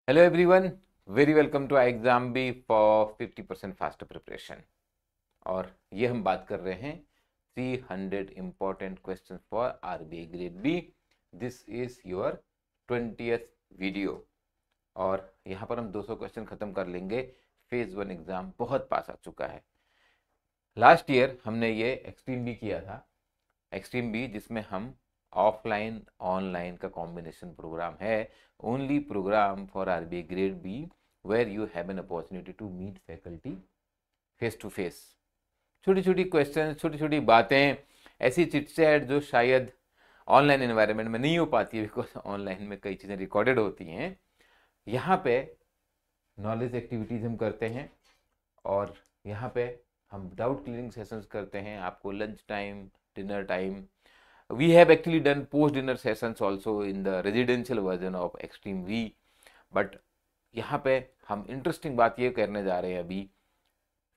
Hello everyone, very welcome to iExamB for 50% faster preparation। और ये हम बात कर रहे हैं 300 important questions for RBI Grade B। This is your 20th video और यहाँ पर हम 200 क्वेश्चन खत्म कर लेंगे। फेज 1 एग्जाम बहुत पास आ चुका है। लास्ट ईयर हमने ये एक्सट्रीम बी किया था, एक्सट्रीम बी जिसमें हम ऑफलाइन ऑनलाइन का कॉम्बिनेशन प्रोग्राम है, only program for RBI grade B where you have an opportunity to meet faculty face to face. छोटी छोटी क्वेश्चन, छोटी छोटी बातें, ऐसी चिटचैट जो शायद ऑनलाइन एनवायरनमेंट में नहीं हो पाती है, बिकॉज ऑनलाइन में कई चीज़ें रिकॉर्डेड होती हैं। यहाँ पे नॉलेज एक्टिविटीज़ हम करते हैं और यहाँ पे हम डाउट क्लियरिंग सेशंस करते हैं। आपको lunch time, dinner time, we have actually done post dinner sessions also in the residential version of extreme V, but यहाँ पे हम इंटरेस्टिंग बात ये करने जा रहे हैं अभी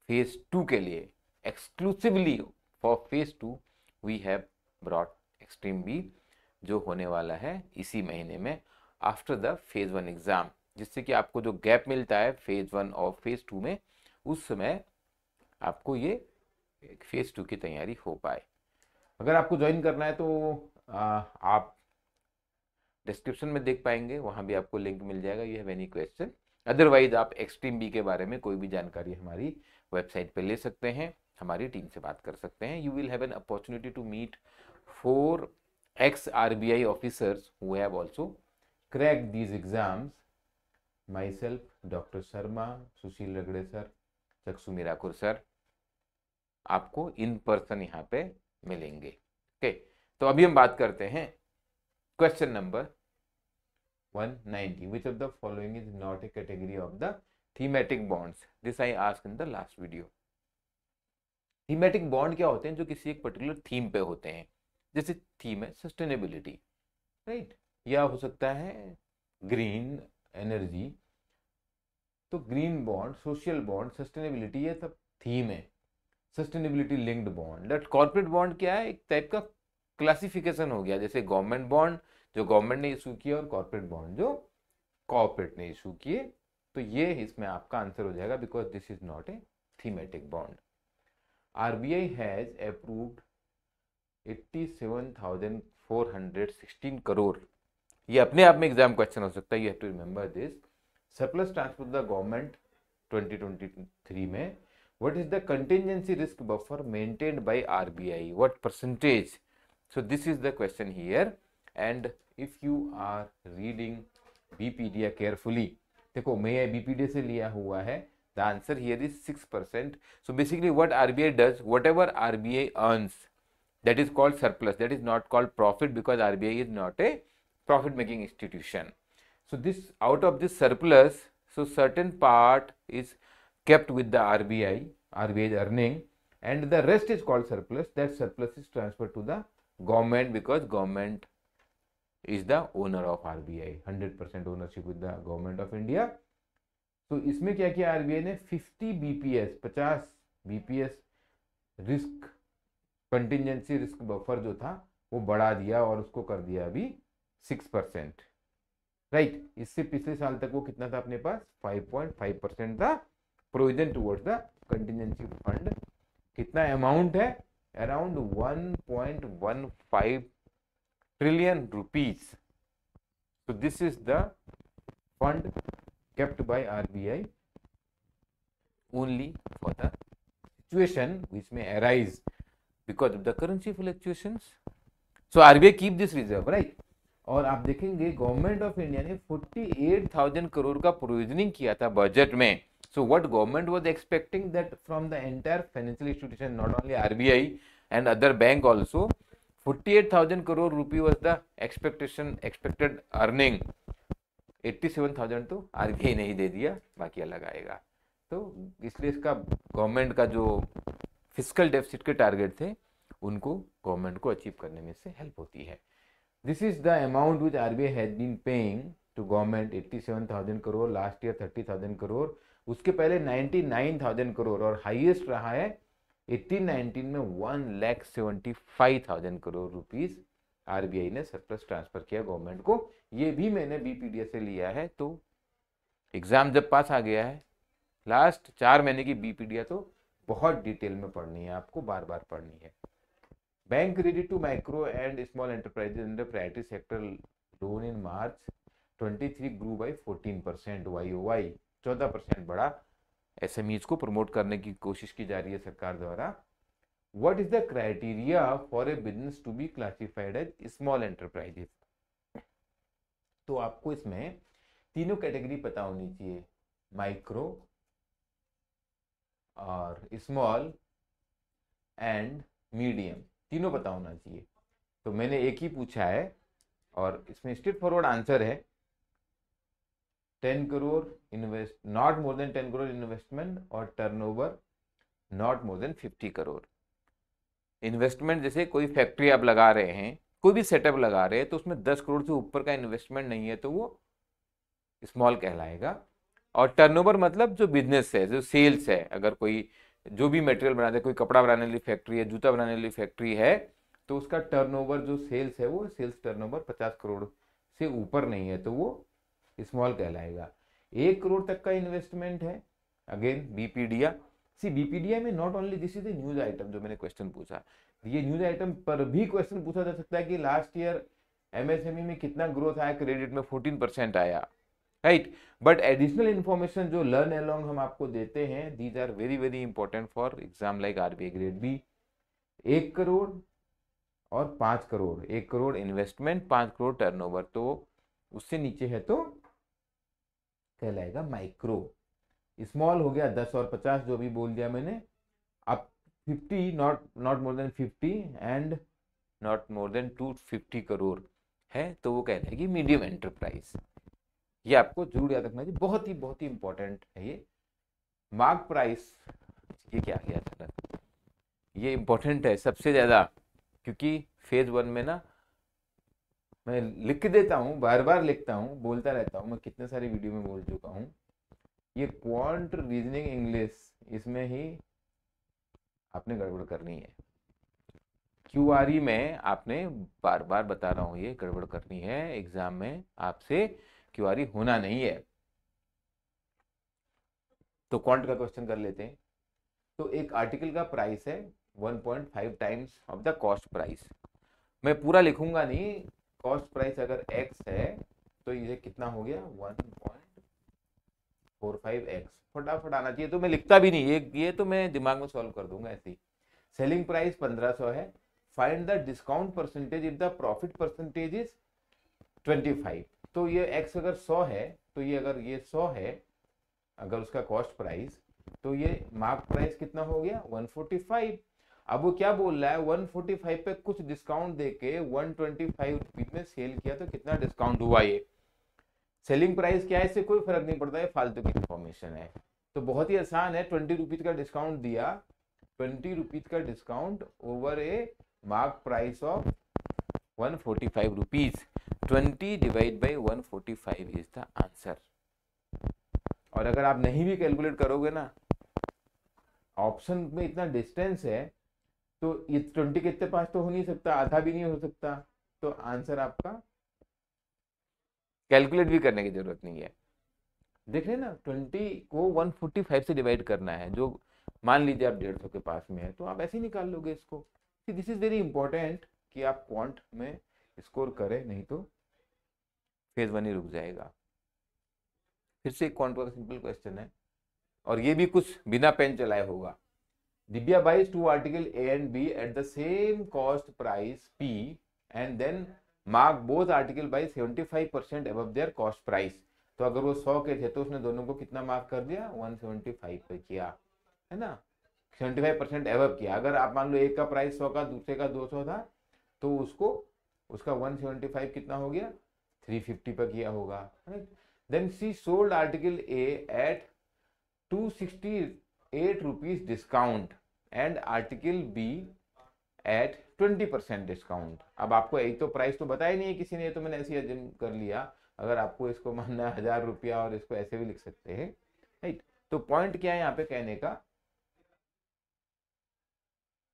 फेज 2 के लिए। Exclusively for phase 2 we have brought extreme B, जो होने वाला है इसी महीने में आफ्टर द फेज 1 एग्जाम, जिससे कि आपको जो गैप मिलता है फेज 1 और फेज 2 में, उस समय आपको ये फेज 2 की तैयारी हो पाए। अगर आपको ज्वाइन करना है तो आप डिस्क्रिप्शन में देख पाएंगे, वहां भी आपको लिंक मिल जाएगा। You have any question, otherwise आप एक्सट्रीम बी के बारे में कोई भी जानकारी हमारी वेबसाइट पे ले सकते हैं, हमारी टीम से बात कर सकते हैं। You will have an opportunity to meet 4 ex RBI officers who have also cracked these exams, myself, Dr. Sharma, Sushil Ragade sir, चक्षु मीराकुर सर, आपको इन पर्सन यहाँ पे मिलेंगे। ओके, तो अभी हम बात करते हैं question number 190। Which of the following is not A category of the thematic bonds? This I asked in the last video. Thematic bond क्या होते हैं? जो किसी एक पर्टिकुलर थीम पे होते हैं। जैसे थीम है सस्टेनेबिलिटी, राइट, या हो सकता है ग्रीन एनर्जी, तो green bond, social bond, sustainability, ये सब थीम है। Sustainability linked bond. That corporate bond क्या है? एक टाइप का क्लासिफिकेशन हो गया, जैसे गवर्नमेंट बॉन्ड जो गवर्नमेंट ने इशू किया और कॉर्पोरेट बॉन्ड जो कॉर्पोरेट ने इशू किए। तो ये इसमें आपका आंसर हो जाएगा, because this is not a thematic bond. RBI has approved 87,416 crore. ये अपने आप में एग्जाम क्वेश्चन हो सकता है, you have to remember this. Surplus transfer the government 2023 में what is the contingency risk buffer maintained by RBI, what percentage? So this is the question here, and if you are reading BPDA carefully, देखो मैं ये BPDA से लिया हुआ है, the answer here is 6%. So basically what RBI does, whatever RBI earns, that is called surplus, that is not called profit, because RBI is not a profit making institution. So this, out of this surplus, so certain part is kept with the RBI is earning, and the rest is called surplus. That surplus is transferred to the government, because government is the owner of RBI, 100% ownership with the government of India. तो इसमें क्या किया RBI ने? 50 BPS, 50 BPS risk, contingency risk buffer जो था वो बढ़ा दिया और उसको कर दिया अभी 6%, राइट। इससे पिछले साल तक वो कितना था अपने पास? 5.5% था provision towards the contingency fund. कितना अमाउंट है? Around 1.15 trillion rupees. So this is the fund kept by RBI only for the situation which may arise because of the currency fluctuations. So RBI keep this reserve, right? और आप देखेंगे government of India ने 48,000 करोड़ का provisioning किया था budget में। So what government was expecting that from the entire financial institution, not only RBI and other bank also, 48,000 crore rupee was the expected earning. 87,000 तो RBI ने ही दे दिया, बाकी अलग आएगा। तो इसलिए इसका गवर्नमेंट का जो फिस्कल डेफिसिट के टारगेट थे, उनको गवर्नमेंट को अचीव करने में से हेल्प होती है। This is the amount which RBI has been paying to government, 87,000 crore, last year 30,000 crore, उसके पहले 99,000 करोड़, और हाईएस्ट रहा है 18-19 में 1,75,000 करोड़ रुपीस आरबीआई ने सरप्लस ट्रांसफर किया गवर्नमेंट को। ये भी मैंने बीपीडीएस से लिया है, तो एग्जाम जब पास आ गया है, लास्ट 4 महीने की बीपीडीया तो बहुत डिटेल में पढ़नी है, आपको बार बार पढ़नी है। Bank credit to micro and small enterprises under priority sector loan in March 23 grew by 14% YOY, 14% बढ़ा। एसएमईज को प्रमोट करने की कोशिश की जा रही है सरकार द्वारा। What is the criteria for a business to be classified as small enterprises? तो आपको इसमें तीनों कैटेगरी पता होनी चाहिए, माइक्रो और स्मॉल एंड मीडियम, तीनों पता होना चाहिए। तो मैंने एक ही पूछा है और इसमें स्ट्रेट फॉरवर्ड आंसर है 10 crore invest, not more than 10 crore investment और turnover not more than 50 crore. Investment जैसे कोई फैक्ट्री आप लगा रहे हैं, कोई भी सेटअप लगा रहे हैं, तो उसमें 10 करोड़ से ऊपर का इन्वेस्टमेंट नहीं है तो वो स्मॉल कहलाएगा। और टर्नओवर मतलब जो बिजनेस है, जो सेल्स है, अगर कोई जो भी मटेरियल बनाते हैं, कोई कपड़ा बनाने वाली फैक्ट्री है, जूता बनाने वाली फैक्ट्री है, तो उसका टर्नओवर जो सेल्स है वो सेल्स टर्नओवर 50 करोड़ से ऊपर नहीं है तो वो स्मॉल कहलाएगा। 1 करोड़ तक का इन्वेस्टमेंट है, अगेन बीपीडीया। सी बीपीडीया में not only this is a news item, जो मैंने क्वेश्चन पूछा, ये न्यूज आइटम पर भी क्वेश्चन पूछा जा सकता है कि लास्ट ईयर एमएसएमई में कितना ग्रोथ आया, क्रेडिट में 14% आया, राइट। बट एडिशनल इन्फॉर्मेशन जो लर्न अलोंग हम आपको देते हैं, these are very very important for exam like RBI grade B. 1 crore और 5 करोड़, 1 करोड़ इन्वेस्टमेंट, 5 करोड़ टर्नओवर, तो उससे नीचे है तो कहलाएगा माइक्रो। स्मॉल हो गया 10 और 50, जो भी बोल दिया मैंने। अब 50, not more than 50 and not more then 250 crore है तो वो कहलाएगी मीडियम एंटरप्राइज। ये आपको जरूर याद रखना चाहिए, बहुत ही इंपॉर्टेंट है ये। मार्क प्राइस, ये क्या गया था, ये इंपॉर्टेंट है सबसे ज्यादा, क्योंकि फेज 1 में ना मैं लिख देता हूँ, बार बार लिखता हूँ, बोलता रहता हूँ, मैं कितने सारे वीडियो में बोल चुका हूँ। ये क्वांट रीजनिंग इंग्लिश, इसमें ही आपने गड़बड़ करनी है। क्यूआरई में आपने, बार बार बता रहा हूँ, ये गड़बड़ करनी है एग्जाम में, आपसे क्यूआरई होना नहीं है। तो क्वांट का क्वेश्चन कर लेते हैं। तो एक आर्टिकल का प्राइस है 1.5 times of the cost price. मैं पूरा लिखूंगा नहीं, कॉस्ट प्राइस अगर x है तो ये कितना हो गया 1.45x, फटाफट आना चाहिए, तो मैं लिखता भी नहीं, ये तो मैं दिमाग में सॉल्व कर दूंगा ऐसे ही। सेलिंग प्राइस 1500 है, find the discount percentage if the profit percentage is 25। तो ये x अगर 100 है, तो ये अगर ये 100 है, अगर उसका कॉस्ट प्राइस, तो ये मार्क प्राइस कितना हो गया 145। अब वो क्या बोल रहा है, 145 पे कुछ डिस्काउंट देके 125 रुपीज में सेल किया, तो कितना डिस्काउंट हुआ ये। सेलिंग प्राइस क्या है, इससे कोई फर्क नहीं पड़ता है, फालतू की इंफॉर्मेशन है। तो बहुत ही आसान है, 20 रुपीज का डिस्काउंट दिया, 20 रुपीज का discount over A mark price of 145 rupees, 20 divide by 145 is the answer. और अगर आप नहीं भी कैलकुलेट करोगे ना, ऑप्शन में इतना डिस्टेंस है, तो ये 20 के इतने पास तो हो नहीं सकता, आधा भी नहीं हो सकता, तो आंसर आपका कैलकुलेट भी करने की जरूरत नहीं है। देख रहे ना, 20 को 145 से डिवाइड करना है, जो मान लीजिए आप 150 के पास में है, तो आप ऐसे ही निकाल लोगे इसको। दिस इज वेरी इंपॉर्टेंट कि आप क्वांट में स्कोर करें, नहीं तो फेज 1 ही रुक जाएगा। फिर से एक क्वांट का सिंपल क्वेश्चन है, और ये भी कुछ बिना पेन चलाए होगा। Divya buys 2 article A and B at the same cost price P and then mark both article by 75% above their cost price। तो अगर वो 100 के थे तो उसने दोनों को कितना मार्क कर दिया 175 पे किया, है ना, 75% एवब किया। अगर आप मान लो एक का प्राइस 100 का, दूसरे का 200 था, तो उसको उसका 175 कितना हो गया 350 पर किया होगा। Then she sold article A at 268 rupees discount and article B at 20% discount. अब आपको एक तो प्राइस तो बताया नहीं है किसी ने, तो मैंने ऐसे ही अज्यूम कर लिया। अगर आपको इसको मानना है 1000 रुपया, और इसको ऐसे भी लिख सकते हैं, राइट। तो पॉइंट क्या है यहाँ पे कहने का,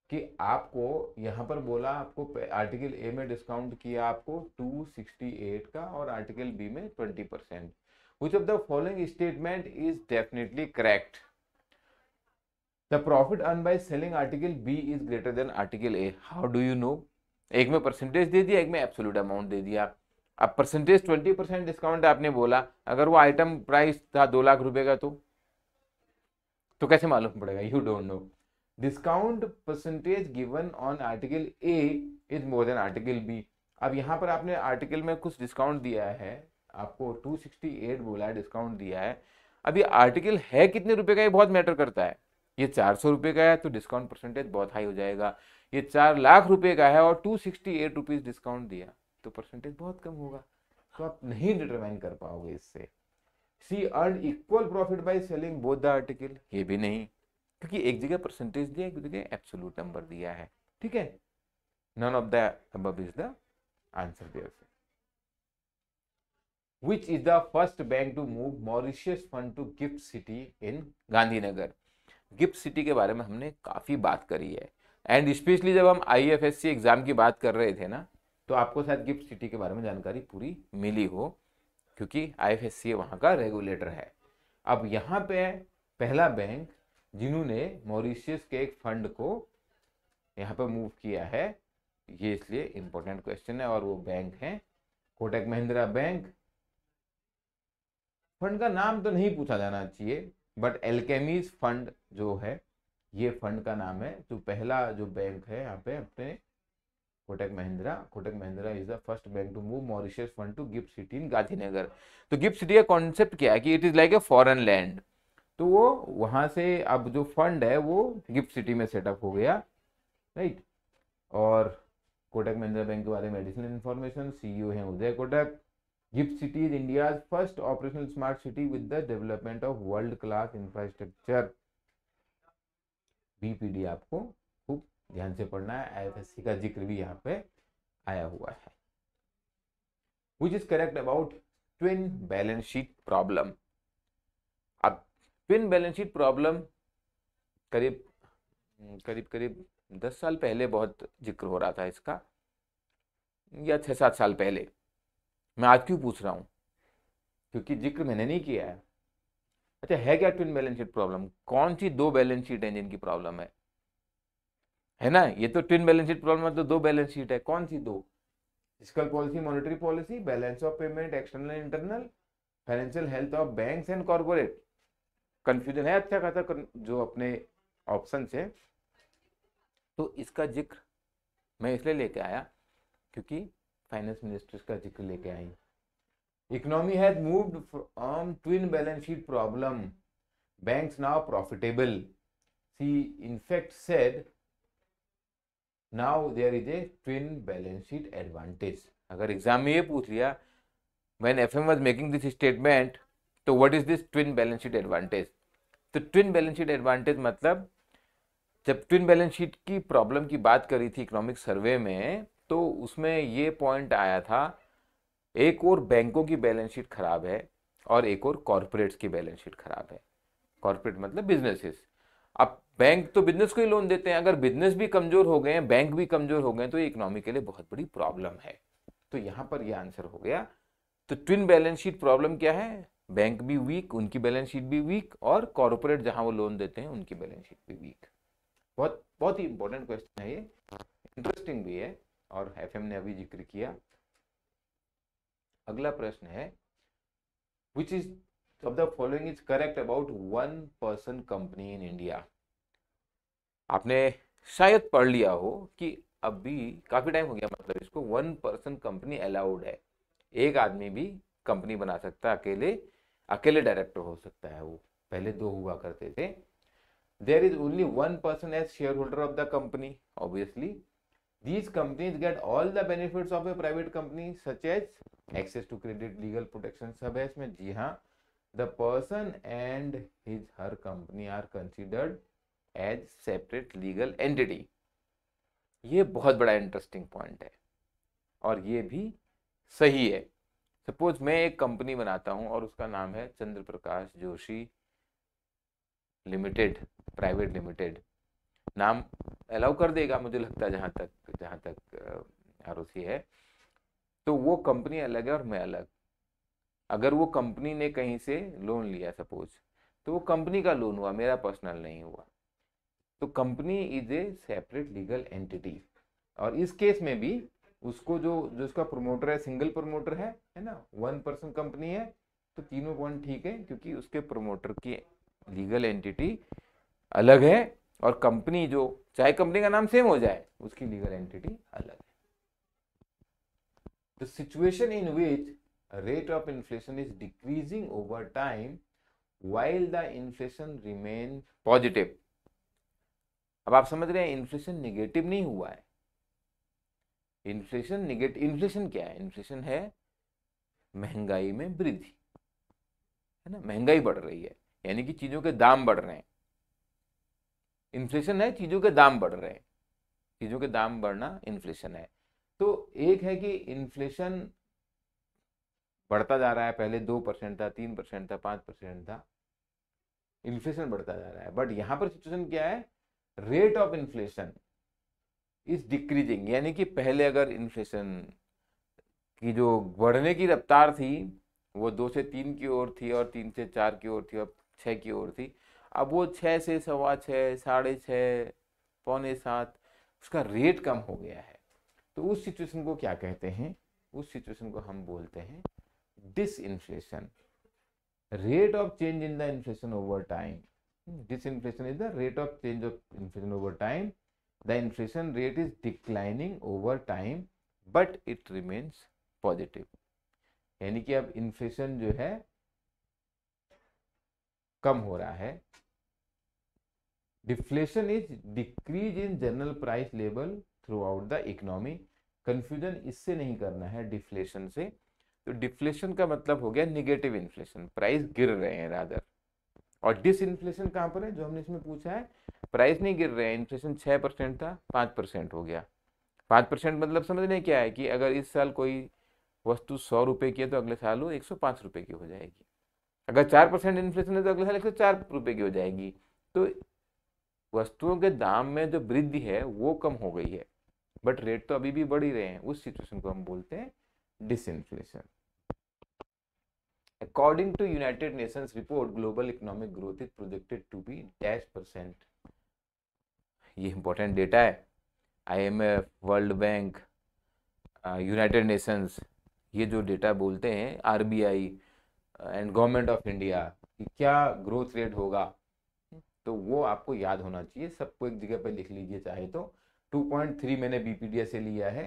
कि आपको यहाँ पर बोला, आपको आर्टिकल ए में डिस्काउंट किया आपको 268 का, और आर्टिकल बी में 20%। Which of the following statement is definitely correct? The profit earned by selling article B is greater than article A. How do you know? एक में परसेंटेज दे दिया, एक में एब्सोल्यूट अमाउंट दे दिया. अब परसेंटेज 20% डिस्काउंट आपने बोला, अगर वो आइटम प्राइस था 2 लाख रुपए का तो कैसे मालूम पड़ेगा? You don't know. Discount percentage given on article A is more than article B. अब यहाँ पर आपने आर्टिकल में कुछ डिस्काउंट दिया है, आपको 268 बोला है, डिस्काउंट दिया है. अब ये आर्टिकल है कितने रुपए का, ये बहुत मैटर करता है. ये 400 रुपए का है तो डिस्काउंट परसेंटेज बहुत हाई हो जाएगा. ये 4 लाख रुपए का है और 268 रुपीज डिस्काउंट दिया तो परसेंटेज बहुत कम होगा. तो आप नहीं डिटरमाइन कर पाओगे इससे. See earn equal profit by selling both the article, ये भी नहीं, क्योंकि एक जगह परसेंटेज दिया, एक जगह एब्सोल्यूट नंबर दिया है. ठीक है, none of the above is the answer there. Which is the first bank to move Mauritius fund to GIFT City in Gandhinagar? Gift city के बारे में हमने काफ़ी बात करी है, एंड स्पेशली जब हम IFSC एग्ज़ाम की बात कर रहे थे ना, तो आपको शायद गिफ्ट सिटी के बारे में जानकारी पूरी मिली हो, क्योंकि IFSC वहाँ का रेगुलेटर है. अब यहाँ पे पहला बैंक जिन्होंने मॉरिशियस के एक फंड को यहाँ पे मूव किया है, ये इसलिए इम्पोर्टेंट क्वेश्चन है, और वो बैंक है कोटक महिंद्रा बैंक. फंड का नाम तो नहीं पूछा जाना चाहिए, बट एल्केमीज फंड जो है, ये फंड का नाम है. जो पहला जो बैंक है यहाँ पे अपने Kotak Mahindra is the first bank to move Mauritius fund to GIFT City in Gandhinagar. तो गिफ्ट सिटी का कॉन्सेप्ट क्या है कि it is like a foreign land. तो वो वहां से अब जो फंड है वो गिफ्ट सिटी में सेटअप हो गया, राइट. और कोटक महिंद्रा बैंक के बारे में एडिशनल इन्फॉर्मेशन, CEO है Uday Kotak. GIFT City is India's first operational smart city with the development of world-class infrastructure. BPD आपको खूब ध्यान से पढ़ना है, IFSC का जिक्र भी यहाँ पे आया हुआ है. Which is correct about twin balance sheet problem? अब twin balance sheet problem करीब 10 साल पहले बहुत जिक्र हो रहा था इसका, या 6-7 साल पहले. मैं आज क्यों पूछ रहा हूँ? क्योंकि जिक्र मैंने नहीं किया है. अच्छा, है क्या ट्विन बैलेंस शीट प्रॉब्लम? कौन सी दो बैलेंस शीट है जिनकी प्रॉब्लम है ना? ये तो ट्विन बैलेंस शीट प्रॉब्लम है, तो दो बैलेंस शीट है. कौन सी दो? Fiscal policy, monetary policy, balance of payment external internal, financial health of banks and corporate. Confusion है अच्छा खासा जो अपने ऑप्शन है. तो इसका जिक्र मैं इसलिए लेके आया क्योंकि फाइनेंस मिनिस्टर का जिक्र लेके आई. Economy has moved from twin balance sheet problem, banks now profitable. See in fact said now there is a twin balance sheet advantage. अगर एग्जाम में ये पूछ लिया when FM was making this statement, तो what is this twin balance sheet advantage? तो twin balance sheet advantage मतलब जब twin balance sheet की प्रॉब्लम की बात करी थी इकोनॉमिक सर्वे में, तो उसमें ये पॉइंट आया था, एक और बैंकों की बैलेंस शीट खराब है और एक और कॉर्पोरेट्स की बैलेंस शीट खराब है. कॉर्पोरेट मतलब बिजनेसेस. अब बैंक तो बिजनेस को ही लोन देते हैं, अगर बिजनेस भी कमजोर हो गए हैं, बैंक भी कमजोर हो गए, तो ये इकोनॉमी के लिए बहुत बड़ी प्रॉब्लम है. तो यहाँ पर ये आंसर हो गया. तो ट्विन बैलेंस शीट प्रॉब्लम क्या है? बैंक भी वीक, उनकी बैलेंस शीट भी वीक, और कॉर्पोरेट जहां वो लोन देते हैं उनकी बैलेंस शीट भी वीक. बहुत बहुत ही इंपॉर्टेंट क्वेश्चन है ये, इंटरेस्टिंग भी है, और FM ने अभी जिक्र किया. अगला प्रश्न है, which is of the following is correct about one person company in India? आपने शायद पढ़ लिया हो कि अभी काफी टाइम हो गया, मतलब इसको 1 पर्सन कंपनी अलाउड है. एक आदमी भी कंपनी बना सकता है, अकेले डायरेक्टर हो सकता है. वो पहले 2 हुआ करते थे. There is only 1 person as shareholder of the company. Obviously, these companies get all the benefits of a private company, such as access to credit, legal protection. सब है इसमें. जी हाँ, the person and her company are considered as separate legal entity. ये बहुत बड़ा interesting point है, और ये भी सही है. सपोज मैं एक कंपनी बनाता हूँ और उसका नाम है चंद्र Prakash Joshi limited, private limited. नाम अलाउ कर देगा मुझे लगता है, जहाँ तक ROC है. तो वो कंपनी अलग है और मैं अलग. अगर वो कंपनी ने कहीं से लोन लिया सपोज, तो वो कंपनी का लोन हुआ, मेरा पर्सनल नहीं हुआ, तो company is a separate legal entity. और इस केस में भी उसको जो जो उसका प्रमोटर है, सिंगल प्रमोटर है ना, 1 पर्सन कंपनी है, तो तीनों पॉइंट ठीक है, क्योंकि उसके प्रमोटर की लीगल एंटिटी अलग है और कंपनी जो, चाहे कंपनी का नाम सेम हो जाए, उसकी लीगल एंटिटी अलग है। The situation in which rate of inflation is decreasing over time while the inflation remains positive। अब आप समझ रहे हैं, इन्फ्लेशन निगेटिव नहीं हुआ है। इन्फ्लेशन निगेटिव, इन्फ्लेशन क्या है? इन्फ्लेशन है महंगाई में वृद्धि, है ना, महंगाई बढ़ रही है, यानी कि चीजों के दाम बढ़ रहे हैं। इन्फ्लेशन है चीजों के दाम बढ़ रहे हैं, चीजों के दाम बढ़ना इन्फ्लेशन है। तो एक है कि इन्फ्लेशन बढ़ता जा रहा है, पहले 2% था, 3% था, 5% था, इन्फ्लेशन बढ़ता जा रहा है। बट यहां पर सिचुएशन क्या है? Rate of inflation is decreasing, यानी कि पहले अगर इन्फ्लेशन की जो बढ़ने की रफ्तार थी वो 2 से 3 की ओर थी और 3 से 4 की ओर थी और 6 की ओर थी, अब वो 6 से 6.25, 6.5, 6.75, उसका रेट कम हो गया है। तो उस सिचुएशन को क्या कहते हैं? उस सिचुएशन को हम बोलते हैं disinflation। Rate of change in the inflation over time। Disinflation is the rate of change of inflation over time। The inflation rate is declining over time but it remains positive। यानी कि अब inflation जो है कम हो रहा है। Deflation is decrease in general price level through out the economy. Confusion इससे नहीं करना है, डिफ्लेशन से। तो डिफ्लेशन का मतलब हो गया निगेटिव इन्फ्लेशन, प्राइस गिर रहे हैं रादर। और डिसइन्फ्लेशन कहां पर है, जो हमने इसमें पूछा है, प्राइस नहीं गिर रहे हैं, इन्फ्लेशन 6% था, 5% हो गया। 5% मतलब समझ रहे क्या है कि अगर इस साल कोई वस्तु 100 रुपए की है तो अगले साल वो 105 रुपए की हो जाएगी। अगर 4% इन्फ्लेशन है तो अगले साल 104 रुपए की हो जाएगी। तो वस्तुओं के दाम में जो वृद्धि है वो कम हो गई है, बट रेट तो अभी भी बढ़ ही रहे हैं। उस सिचुएशन को हम बोलते हैं disinflation. According to United Nations report, global economic growth is projected to be -%। ये इंपॉर्टेंट डेटा है। IMF, world bank, United Nations, ये जो डेटा बोलते हैं, RBI and government of India कि क्या ग्रोथ रेट होगा, तो वो आपको याद होना चाहिए। सबको एक जगह पे लिख लीजिए चाहे तो। 2.3 मैंने BPDA से लिया है।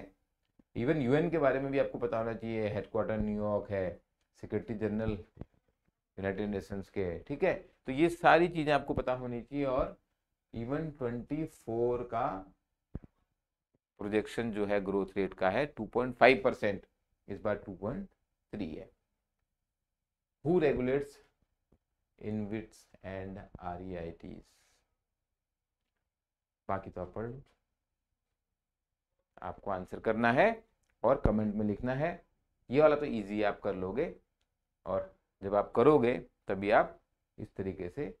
इवन UN के बारे में भी आपको पता होना चाहिए, हेडक्वार्टर न्यूयॉर्क है, सेक्रेटरी जनरल यूनाइटेड नेशंस के, ठीक है। तो ये सारी चीजें आपको पता होनी चाहिए। और इवन 24 का प्रोजेक्शन जो है ग्रोथ रेट का है 2.5%, इस बार 2.3 है। Who regulates InvITs and REITs? बाकी तो अपन आपको आंसर करना है और कमेंट में लिखना है। ये वाला तो इजी है, आप कर लोगे। और जब आप करोगे तभी आप इस तरीके से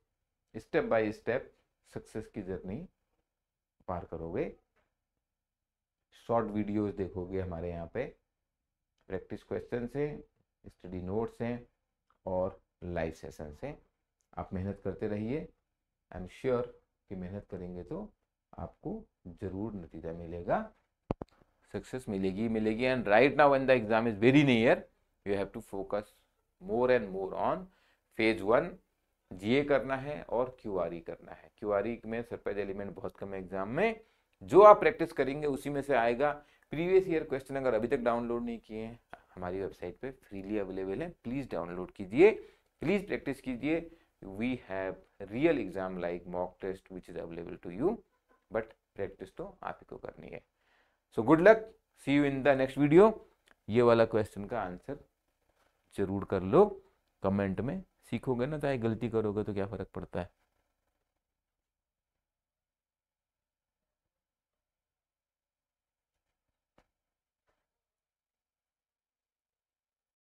स्टेप बाय स्टेप सक्सेस की जर्नी पार करोगे। शॉर्ट वीडियोस देखोगे हमारे यहाँ पे, प्रैक्टिस क्वेश्चन हैं, स्टडी नोट्स हैं और लाइव सेशंस हैं। आप मेहनत करते रहिए। आई एम श्योर कि मेहनत करेंगे तो आपको जरूर नतीजा मिलेगा, सक्सेस मिलेगी मिलेगी। And right now when the exam is very near, you have to focus more and more on phase 1। GA करना है और QRE करना है। QRE में सरप्राइज एलिमेंट बहुत कम है एग्जाम में, जो आप प्रैक्टिस करेंगे उसी में से आएगा। प्रीवियस ईयर क्वेश्चन अगर अभी तक डाउनलोड नहीं किए हैं, हमारी वेबसाइट पे फ्रीली अवेलेबल है, प्लीज डाउनलोड कीजिए, प्लीज प्रैक्टिस कीजिए। We have real exam like mock test which is available to you, but practice तो आप ही को करनी है। So good luck, see you in the next video. ये वाला क्वेश्चन का आंसर जरूर कर लो कमेंट में। सीखोगे ना, चाहे गलती करोगे तो क्या फर्क पड़ता है।